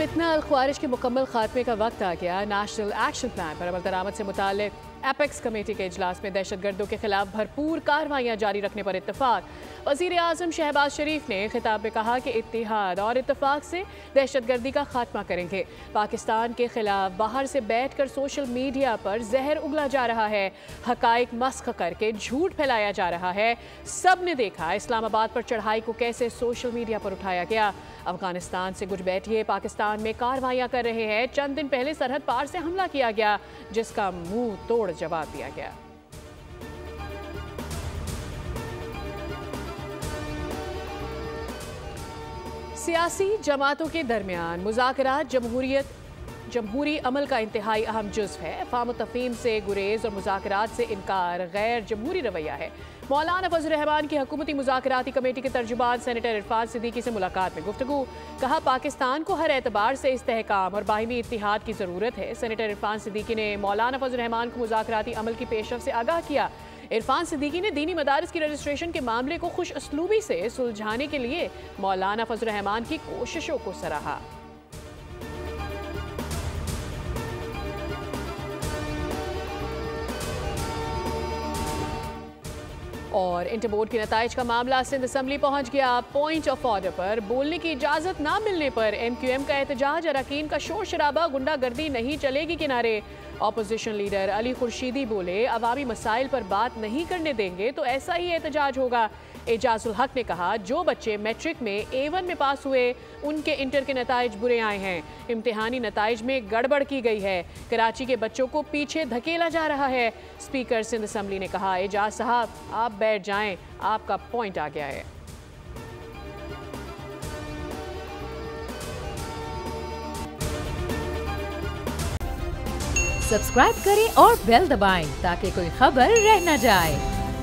फितना अल ख्वारिज के मुकम्मल खात्मे का वक्त आ गया। नेशनल एक्शन प्लान पर अमल दरामद से मुताल्लिक एपेक्स कमेटी के इजलास में दहशतगर्दों के खिलाफ भरपूर कार्रवाइयाँ जारी रखने पर इत्तफाक। वज़ीर आज़म शहबाज शरीफ ने खिताब में कहा कि इत्तिहाद और इत्तफाक से दहशतगर्दी का खात्मा करेंगे। पाकिस्तान के खिलाफ बाहर से बैठ कर सोशल मीडिया पर जहर उगला जा रहा है, हकाइक मस्ख करके झूठ फैलाया जा रहा है। सब ने देखा इस्लामाबाद पर चढ़ाई को कैसे सोशल मीडिया पर उठाया गया। अफगानिस्तान से गुट बैठिए पाकिस्तान में कार्रवाइयाँ कर रहे हैं। चंद दिन पहले सरहद पार से हमला किया गया, जिसका मुंह तोड़ जवाब दिया गया। सियासी जमातों के दरमियान मुज़ाकरात जमहूरी अमल का इंतहाई अहम जुज़्व है। अफ़ाम तफ़हीम से गुरेज और मुज़ाकरात से इनकार गैर जमहूरी रवैया है। मौलाना फजल रहमान की हुकूमती मुज़ाकराती कमेटी के तर्जुमान सेनेटर इरफान सिद्दीकी से मुलाकात में गुफ्तगू। कहा पाकिस्तान को हर एतबार से इस्तेहकाम और बाहिमी इत्तिहाद की ज़रूरत है। सेनेटर इरफान सिद्दीकी ने मौलाना फजल रहमान को मुज़ाकराती अमल की पेशरफ से आगाह किया। इरफान सिद्दीकी ने दीनी मदारिस की रजिस्ट्रेशन के मामले को खुश असलूबी से सुलझाने के लिए मौलाना फजल रहमान की कोशिशों को सराहा। और इंटर बोर्ड के नताइज का मामला सिंध असम्बली पहुंच गया। पॉइंट ऑफ ऑर्डर पर बोलने की इजाजत ना मिलने पर MQM का एहतजाज। अरकान का शोर शराबा, गुंडागर्दी नहीं चलेगी किनारे। ऑपोजिशन लीडर अली खुर्शीदी बोले अवामी मसाइल पर बात नहीं करने देंगे तो ऐसा ही एहतजाज होगा। एजाजुल हक ने कहा जो बच्चे मैट्रिक में A1 में पास हुए उनके इंटर के नताइज बुरे आए हैं। इम्तिहानी नताइज में गड़बड़ की गई है। कराची के बच्चों को पीछे धकेला जा रहा है। स्पीकर सिंध असम्बली ने कहा एजाज साहब आप बैठ जाएं, आपका पॉइंट आ गया है। सब्सक्राइब करें और बेल दबाएं ताकि कोई खबर रह न जाए।